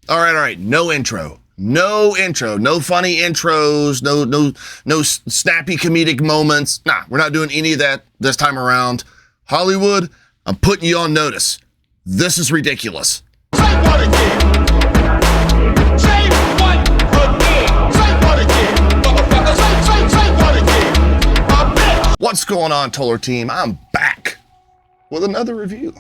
All right. No intro. No funny intros, no snappy comedic moments. Nah, we're not doing any of that this time around. Hollywood, I'm putting you on notice. This is ridiculous. Say what again? Say what again? Say what again? Motherfucker, say what again? A bitch. What's going on, Toller team? I'm back with another review.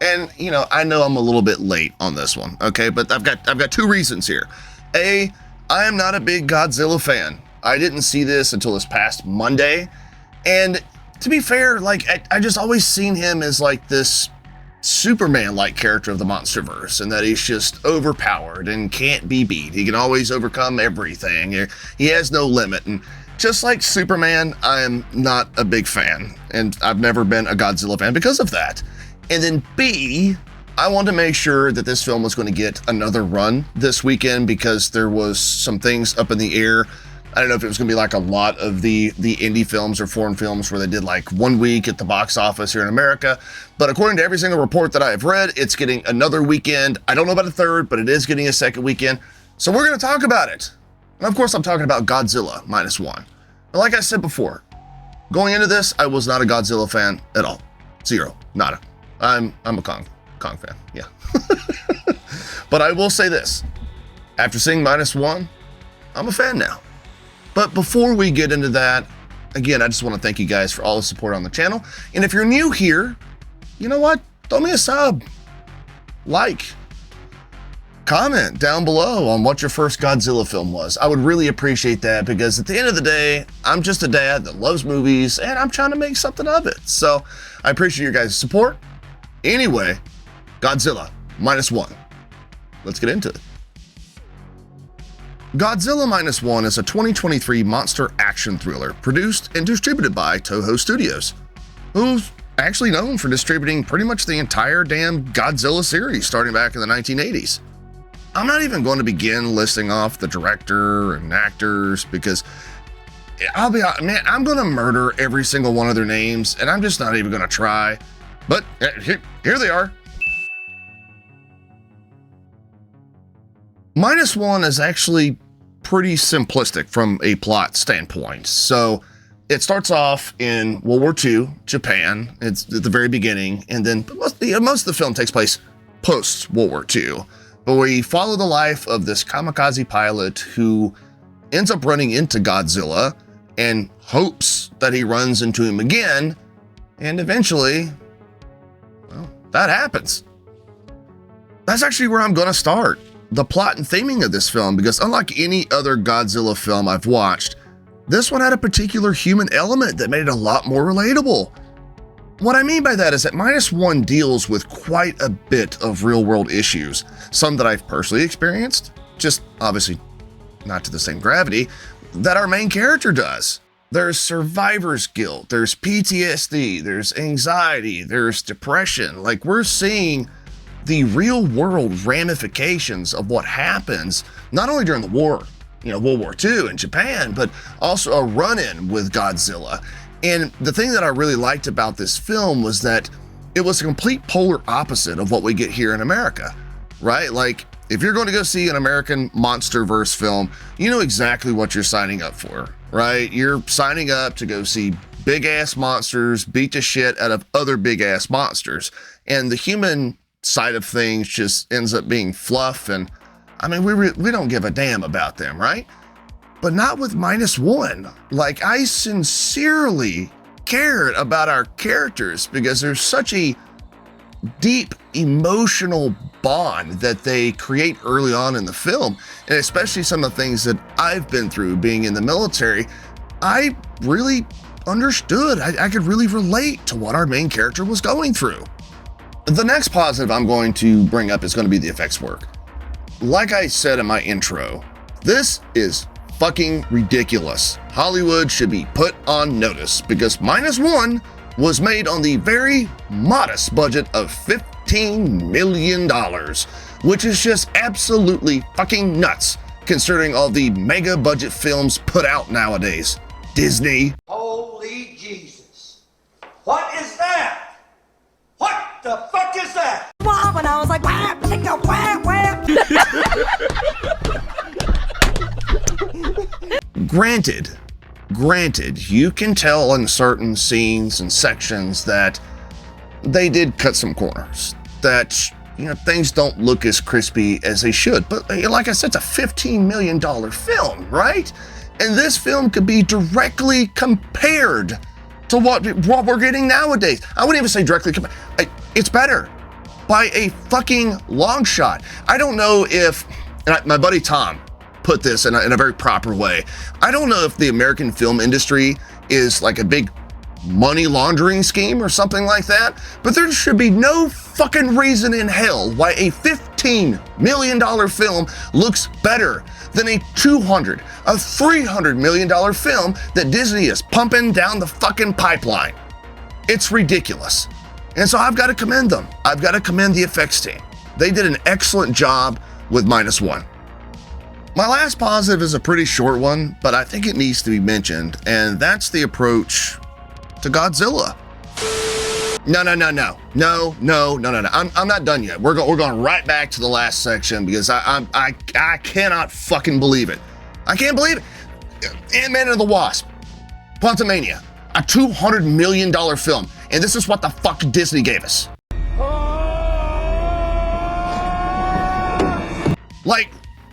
And, I know I'm a little bit late on this one, okay? But I've got two reasons here. A, I am not a big Godzilla fan. I didn't see this until this past Monday. And to be fair, I just always seen him as this Superman-like character of the Monsterverse, and that he's just overpowered and can't be beat. He can always overcome everything. He has no limit. And just like Superman, I am not a big fan. And I've never been a Godzilla fan because of that. And then B, I wanted to make sure that this film was going to get another run this weekend because there was some things up in the air. I don't know if it was going to be like a lot of the indie films or foreign films where they did 1 week at the box office here in America. But according to every single report that I have read, it's getting another weekend. I don't know about a third, but it is getting a second weekend. So we're going to talk about it. And of course, I'm talking about Godzilla -1. And like I said before, going into this, I was not a Godzilla fan at all. Zero. Nada. I'm a Kong fan, yeah. But I will say this, after seeing -1, I'm a fan now. But before we get into that, again, I just want to thank you guys for all the support on the channel. And if you're new here, you know what? Throw me a sub, comment down below on what your first Godzilla film was. I would really appreciate that because at the end of the day, I'm just a dad that loves movies and I'm trying to make something of it. So I appreciate your guys' support. Anyway, Godzilla -1. Let's get into it. Godzilla -1 is a 2023 monster action thriller produced and distributed by Toho Studios, who's actually known for distributing pretty much the entire damn Godzilla series starting back in the 1980s. I'm not even going to begin listing off the director and actors because I'll be honest, man, I'm going to murder every single one of their names and I'm just not even going to try. But here they are. -1 is actually pretty simplistic from a plot standpoint. So it starts off in World War II, Japan. It's at the very beginning. And then most of the film takes place post World War II. But we follow the life of this kamikaze pilot who ends up running into Godzilla and hopes that he runs into him again. And eventually, well, that happens. That's actually where I'm going to start. The plot and theming of this film, because unlike any other Godzilla film I've watched, this one had a particular human element that made it a lot more relatable. What I mean by that is that -1 deals with quite a bit of real-world issues, some that I've personally experienced, just obviously not to the same gravity, that our main character does. There's survivor's guilt, there's PTSD, there's anxiety, there's depression. We're seeing the real world ramifications of what happens, not only during the war, World War II in Japan, but also a run-in with Godzilla. And the thing that I really liked about this film was that it was a complete polar opposite of what we get here in America, right? If you're going to go see an American Monsterverse film, you know exactly what you're signing up for, right? You're signing up to go see big-ass monsters beat the shit out of other big-ass monsters. And the human side of things just ends up being fluff, and I mean we don't give a damn about them, right? But not with -1. I sincerely cared about our characters because there's such a deep emotional bond that they create early on in the film, and especially some of the things that I've been through being in the military. I really understood. I could really relate to what our main character was going through. The next positive I'm going to bring up is going to be the effects work. Like I said in my intro, this is fucking ridiculous. Hollywood should be put on notice because -1 was made on the very modest budget of $15 million, which is just absolutely fucking nuts considering all the mega budget films put out nowadays. Disney. Holy Jesus. What is that? What the fuck is that? When I was like, whap, whap, whap. Granted, you can tell in certain scenes and sections that they did cut some corners, that, things don't look as crispy as they should. But like I said, it's a $15 million film, right? And this film could be directly compared to what we're getting nowadays. I wouldn't even say directly compared. It's better by a fucking long shot. I don't know if, my buddy Tom put this in a very proper way. I don't know if the American film industry is like a big money laundering scheme or something like that, but there should be no fucking reason in hell why a $15 million film looks better than a $300 million film that Disney is pumping down the fucking pipeline. It's ridiculous. And so I've got to commend them. I've got to commend the effects team. They did an excellent job with -1. My last positive is a pretty short one, but I think it needs to be mentioned, and that's the approach to Godzilla. No. I'm not done yet. We're going right back to the last section because I cannot fucking believe it. I can't believe it. Ant-Man and the Wasp, Quantumania, a $200 million film, and this is what the fuck Disney gave us. Like,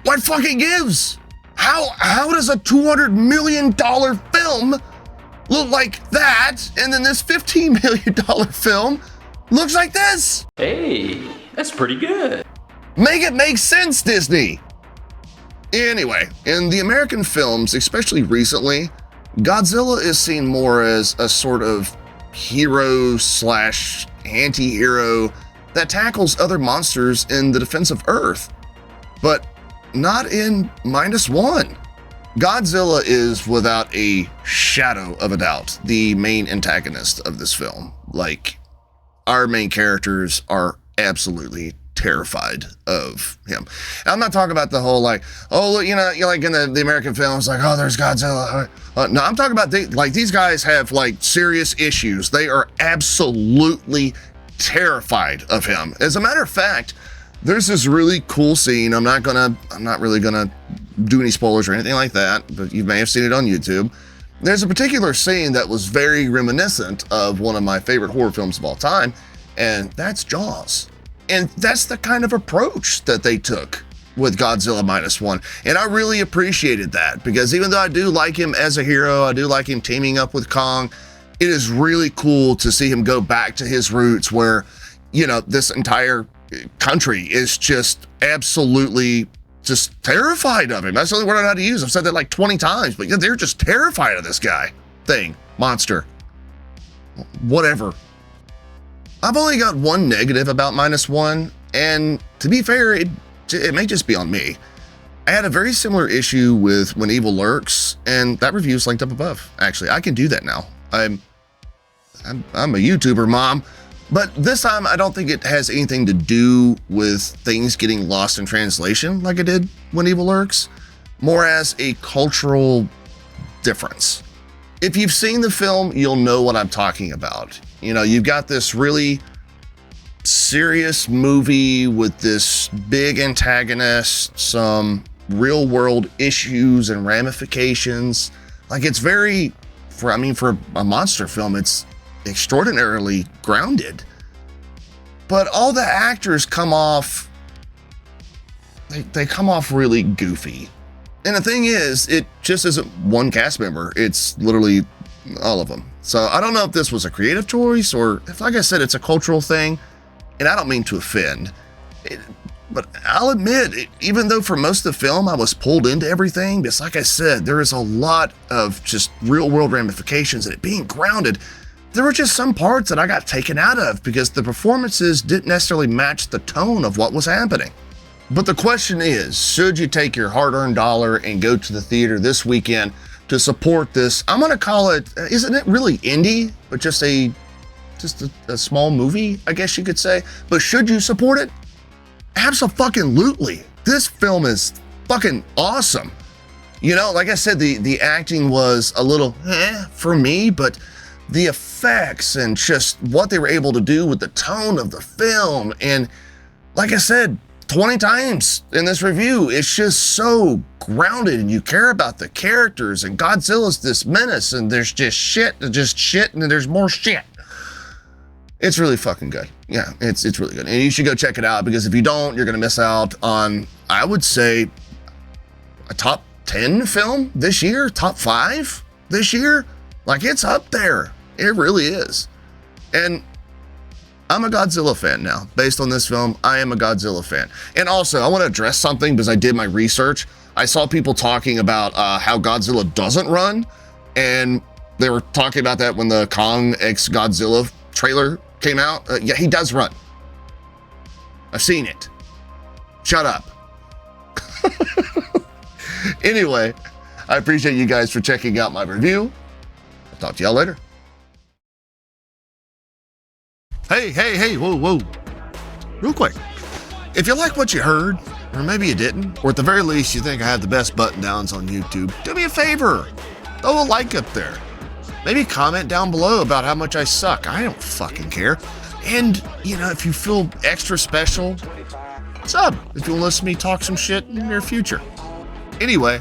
what fucking gives? How does a $200 million film look like that, and then this $15 million film looks like this? Hey, that's pretty good. Make it make sense, Disney. Anyway, in the American films, especially recently, Godzilla is seen more as a sort of hero slash anti-hero that tackles other monsters in the defense of Earth. But not in -1. Godzilla is without a shadow of a doubt the main antagonist of this film. Like, our main characters are absolutely terrified of him. And I'm not talking about the whole like, oh, look, you're like in the American films, like, oh, there's Godzilla. No, I'm talking about these guys have like serious issues. They are absolutely terrified of him. As a matter of fact, there's this really cool scene. I'm not really gonna do any spoilers or anything like that, but you may have seen it on YouTube. There's a particular scene that was very reminiscent of one of my favorite horror films of all time, and that's Jaws. And that's the kind of approach that they took with Godzilla -1. And I really appreciated that, because even though I do like him as a hero, I do like him teaming up with Kong, it is really cool to see him go back to his roots where, this entire country is just absolutely just terrified of him. That's the only word I know how to use. I've said that like 20 times, but they're just terrified of this guy, monster, whatever. I've only got one negative about -1, and to be fair, it may just be on me. I had a very similar issue with When Evil Lurks, and that review is linked up above. Actually, I can do that now. I'm a YouTuber, Mom. But this time, I don't think it has anything to do with things getting lost in translation like it did When Evil Lurks, more as a cultural difference. If you've seen the film, you'll know what I'm talking about. You've got this really serious movie with this big antagonist, some real world issues and ramifications. Like, it's very, for a monster film, it's extraordinarily grounded. But all the actors come off, they come off really goofy. And the thing is, it just isn't one cast member, it's literally all of them. So I don't know if this was a creative choice or if, like I said, it's a cultural thing, and I don't mean to offend. But I'll admit, even though for most of the film I was pulled into everything, because like I said, there is a lot of just real world ramifications and it being grounded, there were just some parts that I got taken out of because the performances didn't necessarily match the tone of what was happening. But the question is, should you take your hard-earned dollar and go to the theater this weekend to support this? I'm gonna call it, isn't it really indie, but just a small movie, I guess you could say. But should you support it? Abso-fucking-lutely. This film is fucking awesome. Like I said, the acting was a little for me, but the effects and just what they were able to do with the tone of the film, and like I said, 20 times in this review. It's just so grounded, and you care about the characters, and Godzilla's this menace, and there's just shit, and there's more shit. It's really fucking good. Yeah, it's really good. And you should go check it out, because if you don't, you're gonna miss out on, I would say, a top 10 film this year, top 5 this year. Like, it's up there. It really is. And I'm a Godzilla fan now. Based on this film, I am a Godzilla fan. And also, I want to address something, because I did my research. I saw people talking about how Godzilla doesn't run, and they were talking about that when the Kong x Godzilla trailer came out. Yeah, he does run. I've seen it. Shut up. Anyway, I appreciate you guys for checking out my review. I'll talk to y'all later. Hey, whoa. Real quick. If you like what you heard, or maybe you didn't, or at the very least you think I have the best button downs on YouTube, do me a favor. Throw a like up there. Maybe comment down below about how much I suck. I don't fucking care. And, you know, if you feel extra special, sub if you want to listen to me talk some shit in the near future. Anyway,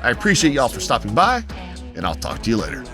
I appreciate y'all for stopping by, and I'll talk to you later.